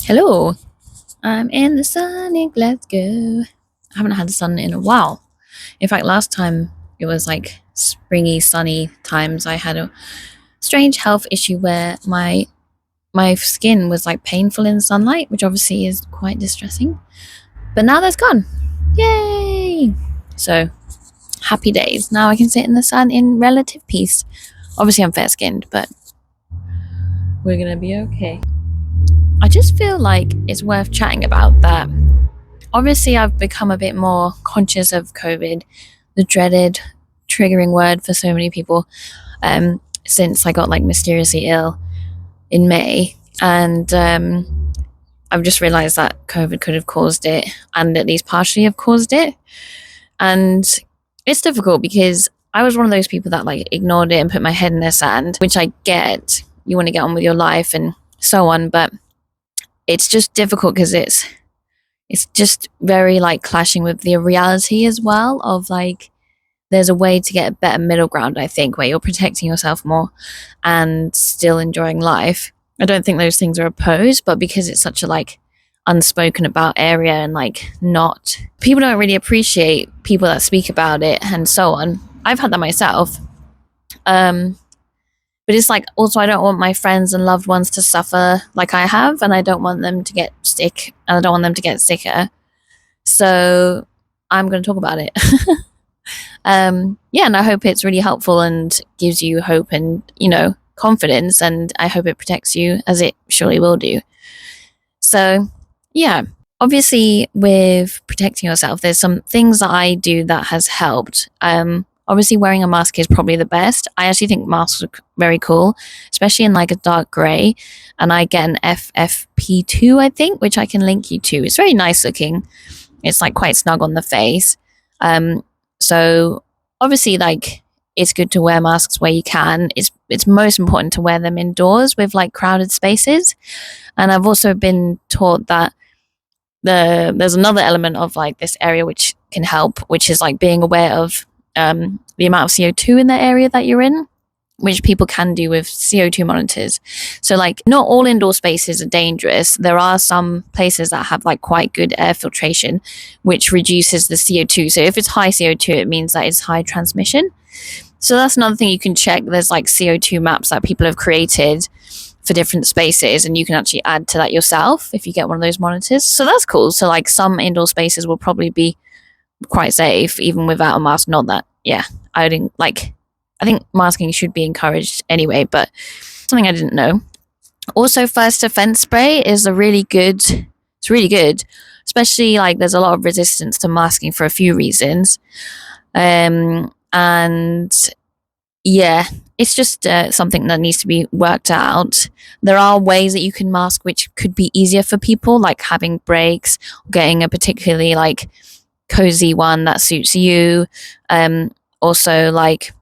Hello, I'm in the sun, let's go. I haven't had the sun in a while. In fact, last time it was like springy, sunny times. I had a strange health issue where my skin was like painful in sunlight, which obviously is quite distressing. But now that's gone. Yay! So happy days. Now I can sit in the sun in relative peace. Obviously, I'm fair skinned, but we're gonna be okay. I just feel like it's worth chatting about that. Obviously, I've become a bit more conscious of COVID, the dreaded triggering word for so many people, since I got like mysteriously ill in May. And I've just realized that COVID could have caused it, and at least partially have caused it. And it's difficult because I was one of those people that like ignored it and put my head in the sand, which I get. You want to get on with your life and so on, but it's just difficult because it's just very like clashing with the reality as well of like there's a way to get a better middle ground, I think, where you're protecting yourself more and still enjoying life. I don't think those things are opposed, but because it's such a like unspoken about area and like not people don't really appreciate people that speak about it and so on. I've had that myself. But it's like also I don't want my friends and loved ones to suffer like I have, and I don't want them to get sick, and I don't want them to get sicker. So I'm going to talk about it. Yeah, and I hope it's really helpful and gives you hope and, confidence, and I hope it protects you as it surely will do. So, yeah, obviously, with protecting yourself, there's some things that I do that has helped. Obviously, wearing a mask is probably the best. I actually think masks are very cool, especially in like a dark grey. And I get an FFP2, I think, which I can link you to. It's very nice looking. It's like quite snug on the face. So obviously, like it's good to wear masks where you can. It's most important to wear them indoors with like crowded spaces. And I've also been taught that there's another element of like this area which can help, which is like being aware of the amount of CO2 in the area that you're in, which people can do with CO2 monitors. So, like, not all indoor spaces are dangerous. There are some places that have like quite good air filtration, which reduces the CO2. So, if it's high CO2, it means that it's high transmission. So, that's another thing you can check. There's like CO2 maps that people have created for different spaces, and you can actually add to that yourself if you get one of those monitors. So, that's cool. So, like, some indoor spaces will probably be quite safe even without a mask. Not that, yeah, I think masking should be encouraged anyway, but something I didn't know. Also, First Defense spray is it's really good, especially like there's a lot of resistance to masking for a few reasons. And yeah, it's just something that needs to be worked out. There are ways that you can mask which could be easier for people, like having breaks, getting a particularly like cozy one that suits you. Also, like,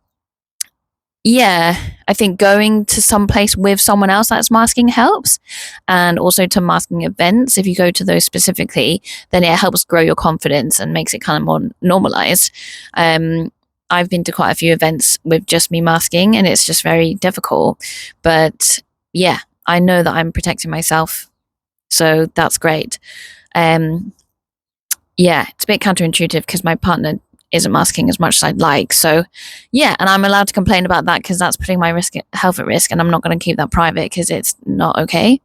yeah, I think going to some place with someone else that's masking helps. And also to masking events, if you go to those specifically, then it helps grow your confidence and makes it kind of more normalized. I've been to quite a few events with just me masking, and it's just very difficult. But yeah, I know that I'm protecting myself, so that's great. Yeah, it's a bit counterintuitive because my partner isn't masking as much as I'd like. So, yeah, and I'm allowed to complain about that because that's putting my health at risk, and I'm not going to keep that private because it's not okay.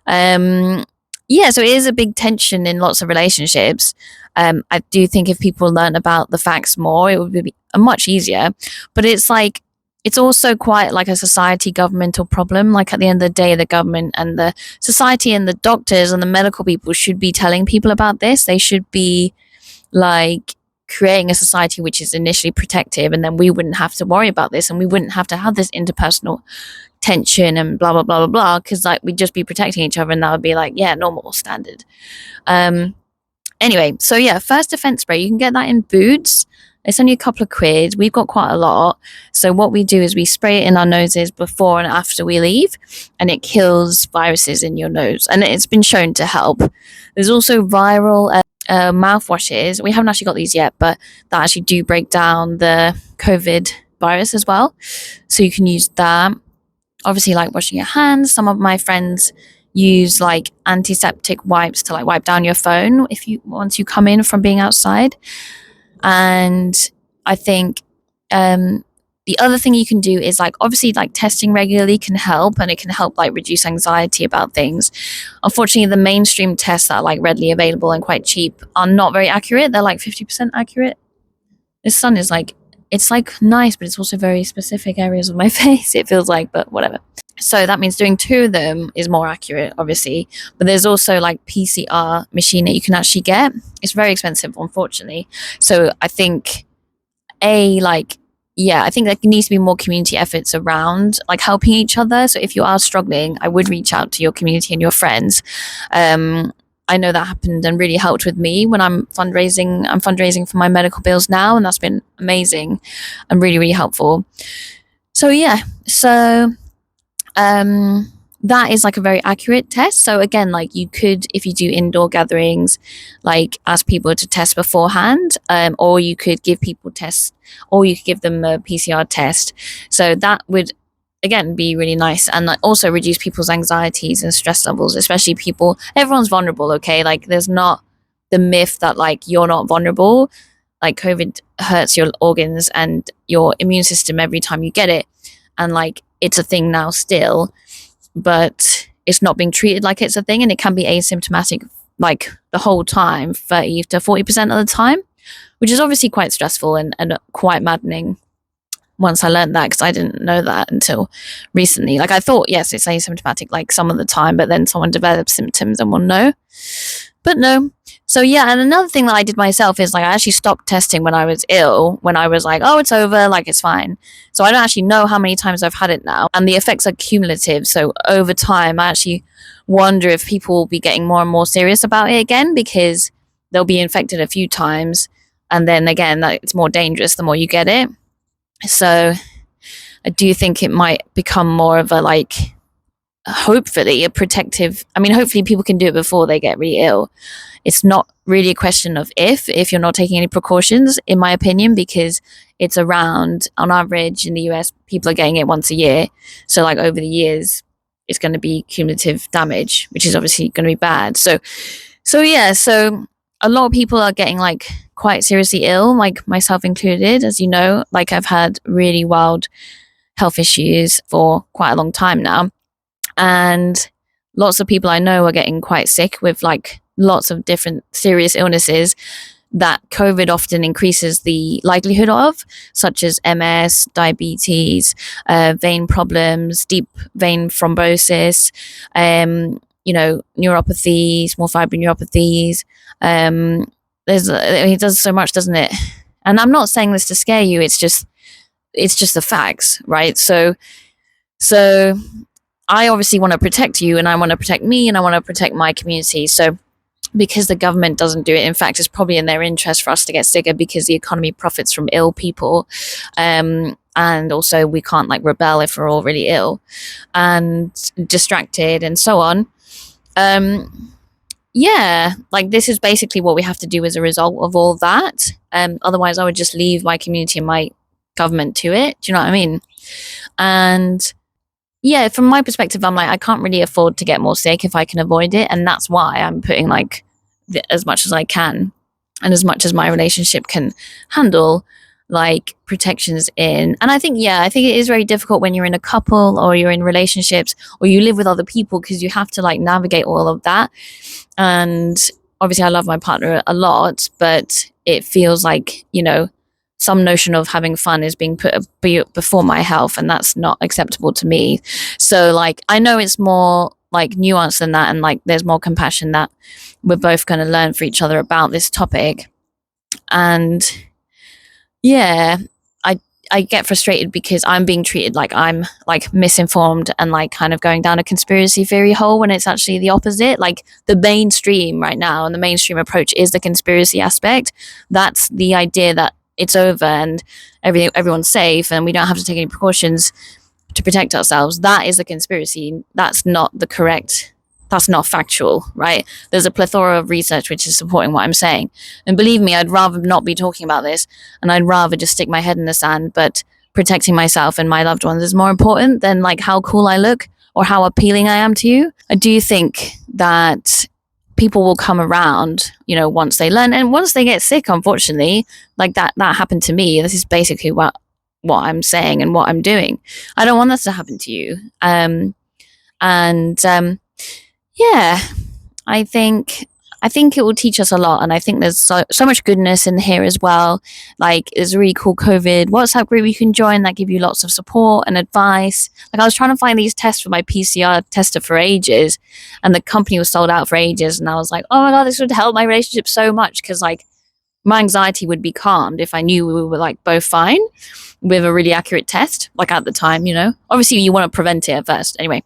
Yeah, so it is a big tension in lots of relationships. I do think if people learn about the facts more, it would be much easier. But it's like it's also quite like a society governmental problem. Like at the end of the day, the government and the society and the doctors and the medical people should be telling people about this. They should be like creating a society which is initially protective, and then we wouldn't have to worry about this, and we wouldn't have to have this interpersonal tension and blah blah blah blah blah, because like we'd just be protecting each other, and that would be like, yeah, normal standard. Anyway, so yeah, First Defense spray, you can get that in Boots. It's only a couple of quid. We've got quite a lot. So what we do is we spray it in our noses before and after we leave, and it kills viruses in your nose, and it's been shown to help. There's also viral mouthwashes. We haven't actually got these yet, but that actually do break down the COVID virus as well. So you can use that. Obviously, like washing your hands. Some of my friends use like antiseptic wipes to like wipe down your phone once you come in from being outside. And I think the other thing you can do is like obviously like testing regularly can help, and it can help like reduce anxiety about things. Unfortunately, the mainstream tests that are like readily available and quite cheap are not very accurate. They're like 50% accurate. This sun is like, it's like nice, but it's also very specific areas of my face, it feels like, but whatever. So that means doing 2 of them is more accurate, obviously. But there's also like PCR machine that you can actually get. It's very expensive, unfortunately. So I think I think there needs to be more community efforts around like helping each other. So if you are struggling, I would reach out to your community and your friends. I know that happened and really helped with me when I'm fundraising. I'm fundraising for my medical bills now, and that's been amazing and really, really helpful. So yeah, that is like a very accurate test. So again, like you could, if you do indoor gatherings, like ask people to test beforehand, or you could give people tests, or you could give them a PCR test. So that would again be really nice, and like also reduce people's anxieties and stress levels, especially everyone's vulnerable. Okay, like there's not the myth that like you're not vulnerable. Like COVID hurts your organs and your immune system every time you get it, and like it's a thing now still, but it's not being treated like it's a thing, and it can be asymptomatic like the whole time, 30 to 40% of the time, which is obviously quite stressful and quite maddening once I learned that, because I didn't know that until recently. Like I thought, yes, it's asymptomatic like some of the time, but then someone develops symptoms and will know. But no. So yeah, and another thing that I did myself is like I actually stopped testing when I was ill, when I was like, oh, it's over, like it's fine. So I don't actually know how many times I've had it now, and the effects are cumulative. So over time, I actually wonder if people will be getting more and more serious about it again, because they'll be infected a few times, and then again, it's more dangerous the more you get it. So I do think it might become more of a like, hopefully a protective, I mean, hopefully people can do it before they get really ill. It's not really a question of if you're not taking any precautions, in my opinion, because it's around, on average in the US, people are getting it once a year. So like over the years, it's going to be cumulative damage, which is obviously going to be bad. So yeah, so a lot of people are getting like quite seriously ill, like myself included. As you know, like I've had really wild health issues for quite a long time now. And lots of people I know are getting quite sick with like lots of different serious illnesses that COVID often increases the likelihood of, such as MS, diabetes, vein problems, deep vein thrombosis, neuropathy, small fiber neuropathies. It does so much, doesn't it? And I'm not saying this to scare you. It's just the facts, right? So I obviously want to protect you, and I want to protect me, and I want to protect my community. So because the government doesn't do it, in fact, it's probably in their interest for us to get sicker, because the economy profits from ill people. And also we can't like rebel if we're all really ill and distracted and so on. Yeah, like this is basically what we have to do as a result of all that. Otherwise I would just leave my community and my government to it. Do you know what I mean? And yeah, from my perspective, I'm like, I can't really afford to get more sick if I can avoid it. And that's why I'm putting like as much as I can, and as much as my relationship can handle, like protections in. And I think it is very difficult when you're in a couple or you're in relationships or you live with other people, because you have to like navigate all of that. And obviously I love my partner a lot, but it feels like, some notion of having fun is being put before my health, and that's not acceptable to me. So like I know it's more like nuanced than that, and like there's more compassion that we're both going to learn for each other about this topic. And yeah, I get frustrated because I'm being treated like I'm like misinformed and like kind of going down a conspiracy theory hole, when it's actually the opposite. Like the mainstream right now, and the mainstream approach is the conspiracy aspect. That's the idea that it's over and everyone's safe and we don't have to take any precautions to protect ourselves. That is a conspiracy. That's not factual, right? There's a plethora of research which is supporting what I'm saying. And believe me, I'd rather not be talking about this, and I'd rather just stick my head in the sand. But protecting myself and my loved ones is more important than like how cool I look or how appealing I am to you. I do think that people will come around, once they learn and once they get sick, unfortunately, like that happened to me. This is basically what I'm saying and what I'm doing. I don't want this to happen to you. Yeah, I think it will teach us a lot, and I think there's so much goodness in here as well. Like, there's a really cool COVID WhatsApp group you can join that give you lots of support and advice. Like, I was trying to find these tests for my PCR tester for ages, and the company was sold out for ages, and I was like, oh my god, this would help my relationship so much, because like my anxiety would be calmed if I knew we were like both fine with a really accurate test, like at the time. Obviously you want to prevent it at first anyway.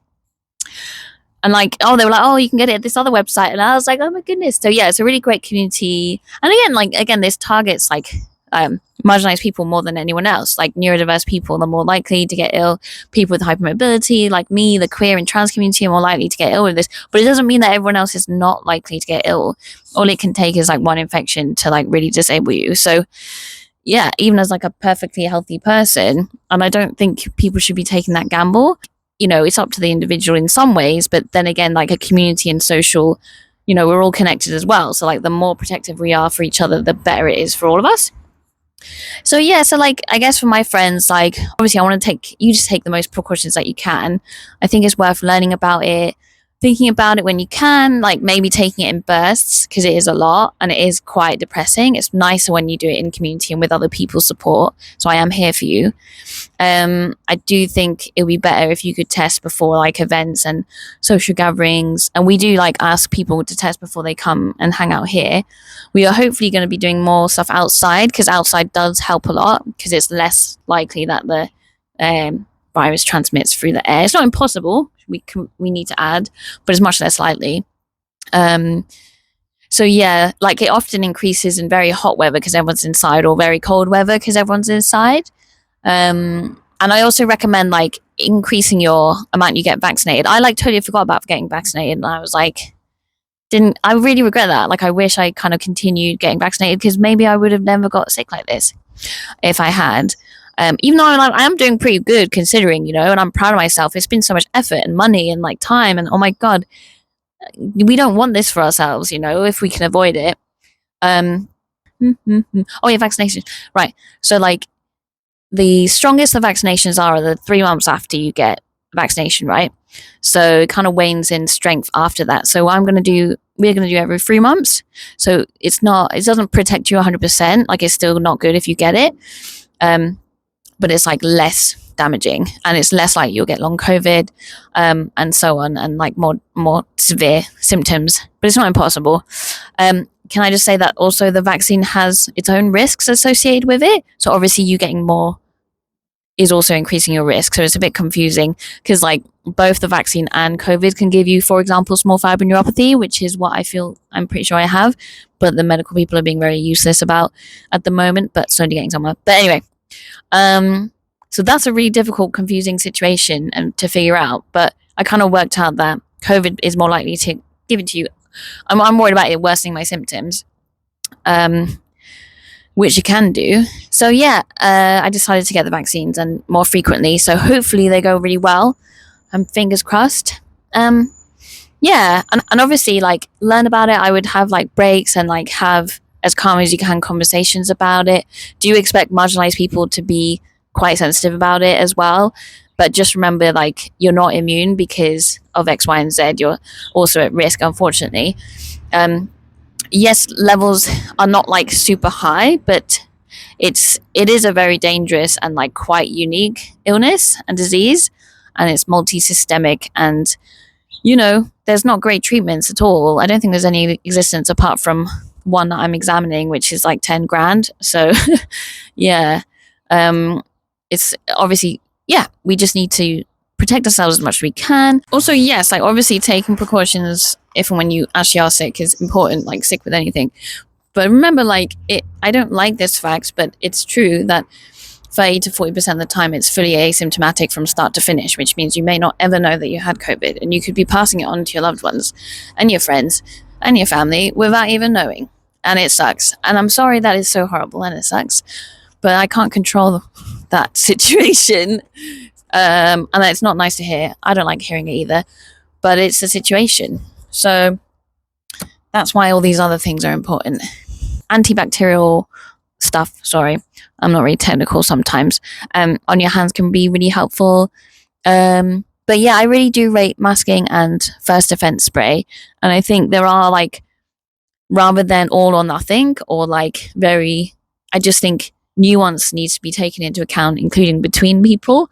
And like, they were like, oh, you can get it at this other website. And I was like, oh my goodness. So yeah, it's a really great community. And again, this targets like marginalized people more than anyone else. Like, neurodiverse people are more likely to get ill. People with hypermobility, like me, the queer and trans community, are more likely to get ill with this. But it doesn't mean that everyone else is not likely to get ill. All it can take is like one infection to like really disable you. So yeah, even as like a perfectly healthy person, and I don't think people should be taking that gamble. It's up to the individual in some ways, but then again, like a community and social, we're all connected as well. So like the more protective we are for each other, the better it is for all of us. So yeah, so like, I guess for my friends, like obviously I want to just take the most precautions that you can. I think it's worth learning about it, thinking about it when you can, like maybe taking it in bursts, because it is a lot and it is quite depressing. It's nicer when you do it in community and with other people's support. So I am here for you. I do think it would be better if you could test before like events and social gatherings. And we do like ask people to test before they come and hang out here. We are hopefully going to be doing more stuff outside, because outside does help a lot, because it's less likely that the virus transmits through the air. It's not impossible. We need to add, but it's much less likely. So yeah, like it often increases in very hot weather because everyone's inside, or very cold weather because everyone's inside. And I also recommend like increasing your amount you get vaccinated. I like totally forgot about getting vaccinated, and I was like, I really regret that. Like, I wish I kind of continued getting vaccinated, because maybe I would have never got sick like this if I had. Even though I am doing pretty good considering, and I'm proud of myself. It's been so much effort and money and like time, and oh my god, we don't want this for ourselves, if we can avoid it. Oh yeah, vaccination. Right. So like the strongest the vaccinations are the 3 months after you get vaccination, right? So it kind of wanes in strength after that. So we're going to do every 3 months. So it doesn't protect you 100%. Like, it's still not good if you get it. But it's like less damaging, and it's less like you'll get long COVID, and so on, and like more severe symptoms, but it's not impossible. Can I just say that also the vaccine has its own risks associated with it? So obviously you getting more is also increasing your risk. So it's a bit confusing, because like both the vaccine and COVID can give you, for example, small fiber neuropathy, which is what I'm pretty sure I have, but the medical people are being very useless about at the moment, but slowly getting somewhere. But anyway, so that's a really difficult, confusing situation and to figure out. But I kind of worked out that COVID is more likely to give it to you. I'm worried about it worsening my symptoms, which you can do. So yeah, I decided to get the vaccines, and more frequently. So hopefully they go really well. Fingers crossed. Yeah, and obviously like learn about it. I would have like breaks and like have as calm as you can conversations about it. Do you expect marginalized people to be quite sensitive about it as well? But just remember, like, you're not immune because of X, Y, and Z. You're also at risk, unfortunately. Yes, levels are not like super high, but it is a very dangerous and like quite unique illness and disease, and it's multi-systemic, and there's not great treatments at all. I don't think there's any existence apart from one that I'm examining, which is like 10 grand. So yeah, it's obviously, yeah, we just need to protect ourselves as much as we can. Also, yes, like obviously taking precautions if and when you actually are sick is important, like sick with anything. But remember, like, I don't like this fact, but it's true that 30 to 40% of the time it's fully asymptomatic from start to finish, which means you may not ever know that you had COVID, and you could be passing it on to your loved ones and your friends and your family without even knowing. And it sucks. And I'm sorry that is so horrible, and it sucks. But I can't control that situation. And it's not nice to hear. I don't like hearing it either, but it's a situation. So that's why all these other things are important. Antibacterial stuff, sorry, I'm not really technical sometimes, on your hands can be really helpful. But yeah, I really do rate masking and first defense spray. And I think there are like, rather than all or nothing, or like very, I just think nuance needs to be taken into account, including between people.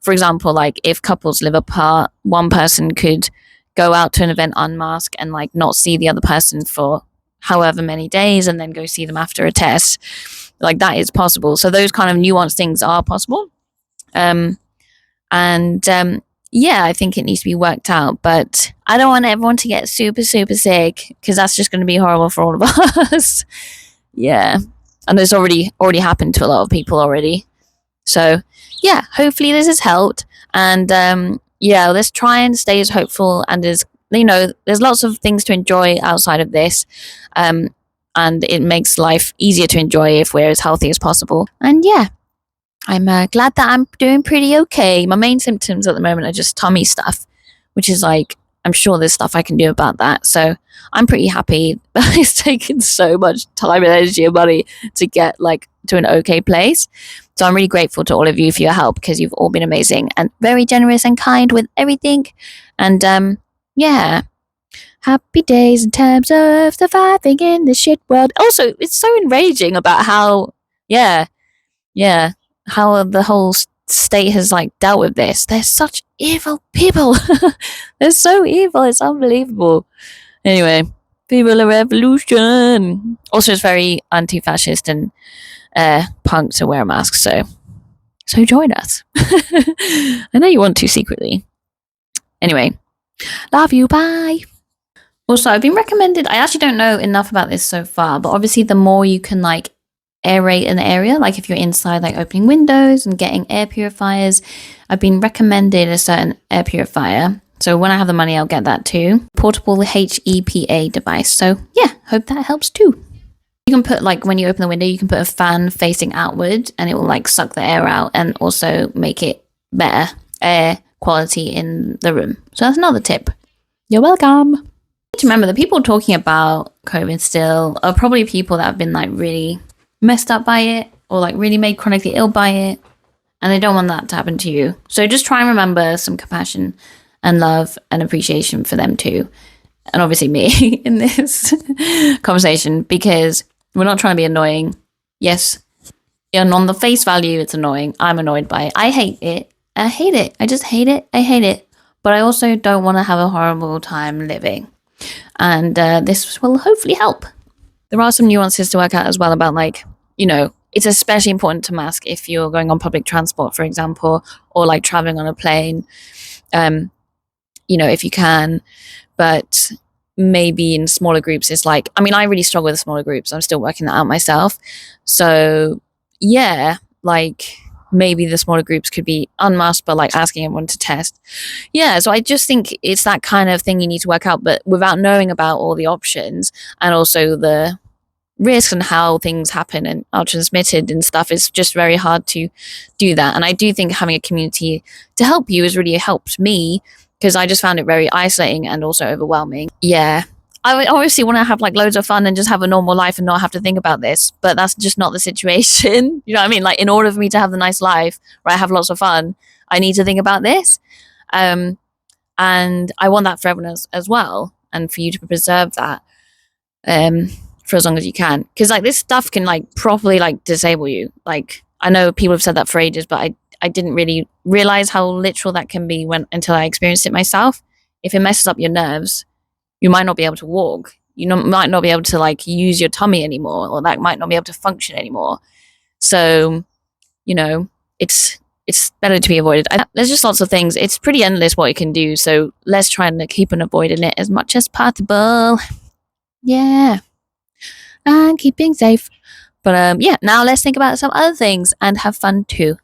For example, like if couples live apart, one person could go out to an event unmasked and like not see the other person for however many days and then go see them after a test. Like that is possible. So those kind of nuanced things are possible. And yeah, I think it needs to be worked out, but I don't want everyone to get super, super sick because that's just going to be horrible for all of us. Yeah. And it's already happened to a lot of people already. So yeah, hopefully this has helped. And yeah, let's try and stay as hopeful and as, there's lots of things to enjoy outside of this. And it makes life easier to enjoy if we're as healthy as possible. And yeah, I'm glad that I'm doing pretty okay. My main symptoms at the moment are just tummy stuff, which is like, I'm sure there's stuff I can do about that. So I'm pretty happy. It's taken so much time and energy and money to get like to an okay place. So I'm really grateful to all of you for your help because you've all been amazing and very generous and kind with everything. And yeah, happy days in terms of surviving in the shit world. Also, it's so enraging about how, yeah, how the whole state has like dealt with this. They're such evil people. They're so evil. It's unbelievable. Anyway, people of revolution. Also, it's very anti-fascist and punk to wear a mask. So join us. I know you want to secretly. Anyway, love you. Bye. Also, I've been recommended. I actually don't know enough about this so far, but obviously, the more you can like aerate an area, like if you're inside, like opening windows and getting air purifiers, I've been recommended a certain air purifier. So when I have the money, I'll get that too. Portable HEPA device. So yeah, hope that helps too. You can put like, when you open the window, you can put a fan facing outward and it will like suck the air out and also make it better air quality in the room. So that's another tip. You're welcome. To remember, the people talking about COVID still are probably people that have been like really messed up by it or like really made chronically ill by it, and they don't want that to happen to you. So just try and remember some compassion and love and appreciation for them too, and obviously me in this conversation, because we're not trying to be annoying. Yes, and on the face value it's annoying. I'm annoyed by it. I hate it. I just hate it. I hate it, but I also don't want to have a horrible time living, and this will hopefully help. There are some nuances to work out as well about like, it's especially important to mask if you're going on public transport, for example, or like traveling on a plane, if you can. But maybe in smaller groups, it's like, I mean, I really struggle with smaller groups. I'm still working that out myself. So yeah, like maybe the smaller groups could be unmasked, but like asking everyone to test. Yeah, so I just think it's that kind of thing you need to work out, but without knowing about all the options and also the risks and how things happen and are transmitted and stuff, it's just very hard to do that. And I do think having a community to help you has really helped me, because I just found it very isolating and also overwhelming. Yeah, I would obviously want to have like loads of fun and just have a normal life and not have to think about this, but that's just not the situation. You know what I mean? Like, in order for me to have the nice life where I have lots of fun, I need to think about this. And I want that for everyone as well, and for you to preserve that for as long as you can, because like this stuff can like properly like disable you. Like, I know people have said that for ages, but I didn't really realize how literal that can be until I experienced it myself. If it messes up your nerves, you might not be able to walk. Might not be able to like use your tummy anymore, or that might not be able to function anymore. So, it's better to be avoided. There's just lots of things. It's pretty endless what you can do. So let's try and keep on avoiding it as much as possible. Yeah. And keeping safe. But yeah, now let's think about some other things and have fun too.